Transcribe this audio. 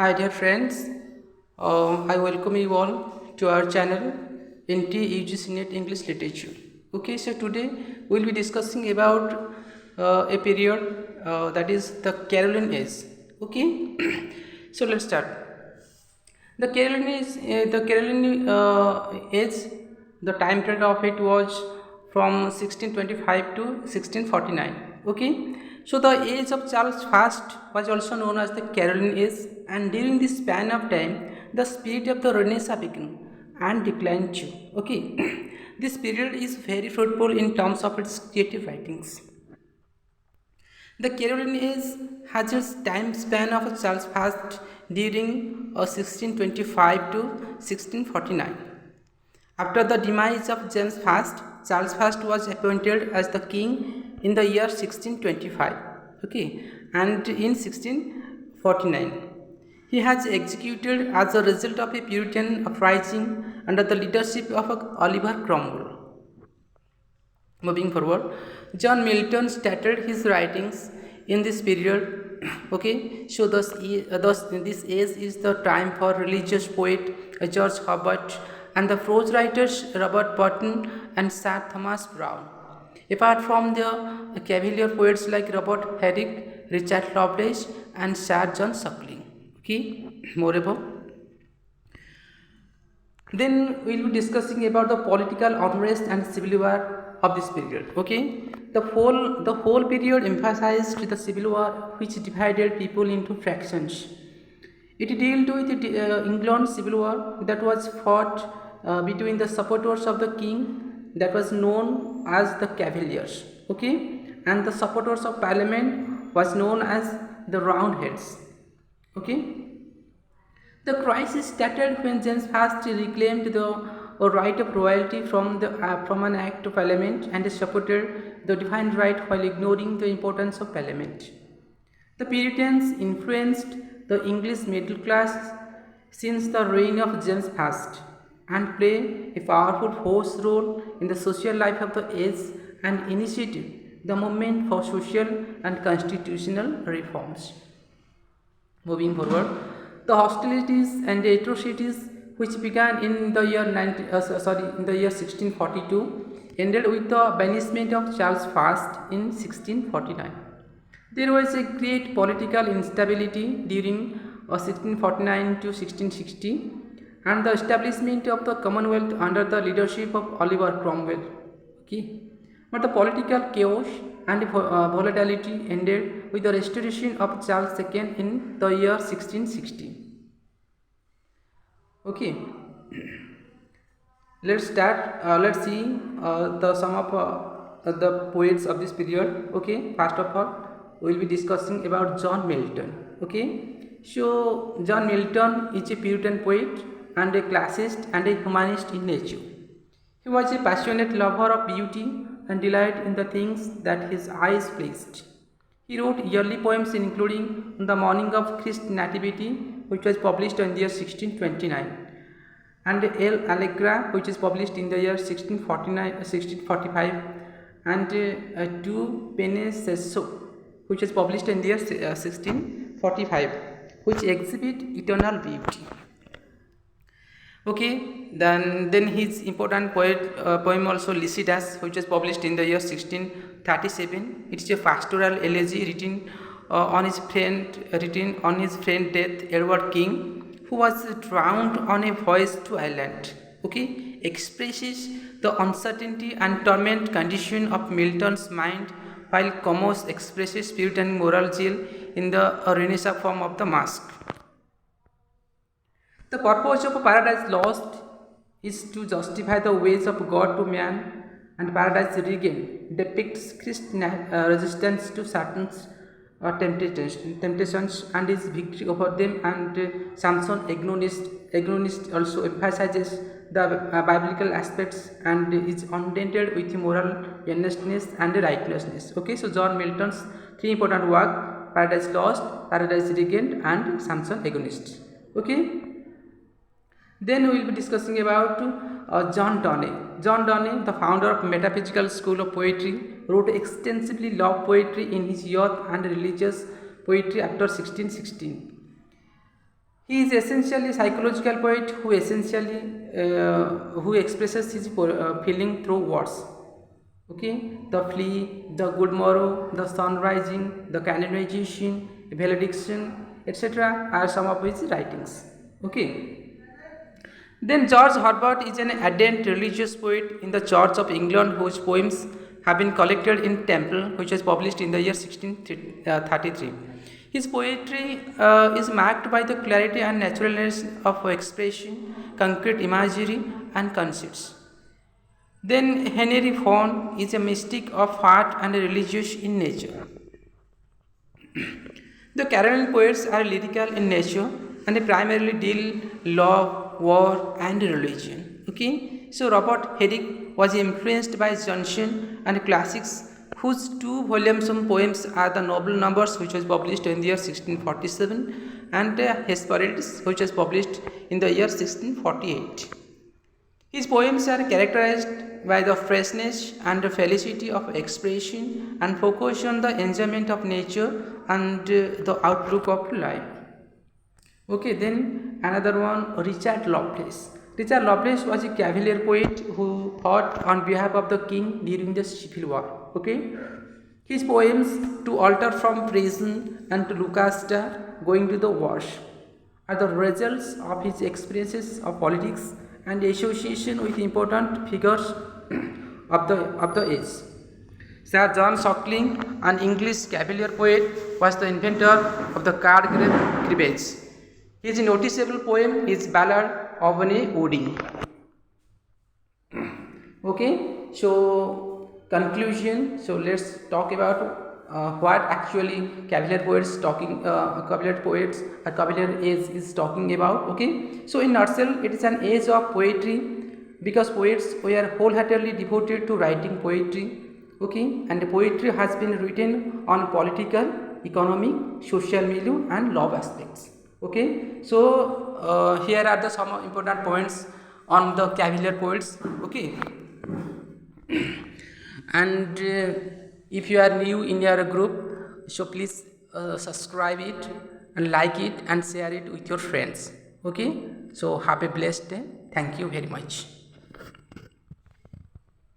Hi, dear friends. I welcome you all to our channel NT UGC Net English Literature. Okay, so today we'll be discussing about a period that is the Caroline Age. Okay, so let's start. The Caroline Age. The time period of it was from 1625 to 1649. Okay, so the age of Charles I was also known as the Caroline Age, and during this span of time, the spirit of the Renaissance began and declined too. Okay, this period is very fruitful in terms of its creative writings. The Caroline Age has its time span of Charles I during 1625 to 1649. After the demise of James I, Charles I was appointed as the king in the year 1625. Okay, and in 1649. He has executed as a result of a Puritan uprising under the leadership of Oliver Cromwell. Moving forward, John Milton started his writings in this period. Okay, so this age is the time for religious poet George Herbert and the prose writers Robert Burton and Sir Thomas Browne. Apart from the Cavalier poets like Robert Herrick, Richard Lovelace, and Sir John Suckling. Okay, moreover, then we'll be discussing about the political unrest and civil war of this period. Okay, the whole period emphasized the civil war, which divided people into fractions. It dealt with the England civil war that was fought between the supporters of the king, that was known as the Cavaliers. Okay, and the supporters of Parliament was known as the Roundheads. Okay, the crisis started when James I reclaimed the right of royalty from an act of parliament and supported the divine right while ignoring the importance of parliament. The Puritans influenced the English middle class since the reign of James I and play a powerful force role in the social life of the age and initiated the movement for social and constitutional reforms. Moving forward, the hostilities and the atrocities which began in the year 1642 ended with the banishment of Charles I in 1649. There was a great political instability during 1649 to 1660 and the establishment of the Commonwealth under the leadership of Oliver Cromwell. Okay. But the political chaos and volatility ended with the restoration of Charles II in the year 1660. Okay, let's start. Let's see the some of the poets of this period. Okay, first of all, we will be discussing about John Milton. Okay, so John Milton is a Puritan poet and a classicist and a humanist in nature. He was a passionate lover of beauty and delight in the things that his eyes pleased. He wrote yearly poems including The Morning of Christ's Nativity, which was published in the year 1629, and El Allegra, which is published in the year 1645, and Tu Penes Sesso, which is published in the year 1645, which exhibit eternal beauty. Okay, then his important poem also Lycidas, which was published in the year 1637. It is a pastoral elegy written on his friend death, Edward King, who was drowned on a voyage to Ireland. Okay, expresses the uncertainty and torment condition of Milton's mind, while Comus expresses Puritan moral zeal in the Renaissance form of the Masque. The purpose of Paradise Lost is to justify the ways of God to man, and Paradise Regained depicts Christ's resistance to Satan's temptations and his victory over them, and Samson Agonist also emphasizes the biblical aspects and is untainted with moral earnestness and righteousness. Okay, so John Milton's three important work: Paradise Lost, Paradise Regained, and Samson Agonist. Okay. Then we will be discussing about John Donne. John Donne, the founder of Metaphysical School of Poetry, wrote extensively love poetry in his youth and religious poetry after 1616. He is essentially a psychological poet who expresses his feeling through words. Okay, the flea, the good morrow, the sun rising, the canonization, valediction, etc. are some of his writings. Okay. Then George Herbert is an ardent religious poet in the Church of England whose poems have been collected in Temple, which was published in the year 1633. His poetry is marked by the clarity and naturalness of expression, concrete imagery, and conceits. Then Henry Vaughan is a mystic of heart and religious in nature. The Carolyn poets are lyrical in nature and they primarily deal love, war, and religion. Okay, so Robert Herrick was influenced by Johnson and classics, whose two volumes of poems are The Noble Numbers, which was published in the year 1647, and Hesperides, which was published in the year 1648. His poems are characterized by the freshness and the felicity of expression and focus on the enjoyment of nature and the outlook of life. Okay, then another one, Richard Lovelace. Richard Lovelace was a Cavalier poet who fought on behalf of the king during the Civil War. Okay, his poems To Alter from Prison and To Lucasta Going to the Wash are the results of his experiences of politics and association with important figures of the age. Sir John Suckling, an English Cavalier poet, was the inventor of the card cribbage. His noticeable poem is Ballad of an Wooding. Okay, so conclusion. So let's talk about what actually Cavalier age is talking about. Okay, so in nutshell, it is an age of poetry because poets were wholeheartedly devoted to writing poetry. Okay, and the poetry has been written on political, economic, social milieu, and love aspects. Okay, so here are the some important points on the Cavalier poets. Okay, and if you are new in your group, so please subscribe it and like it and share it with your friends. Okay, so have a blessed day. Thank you very much.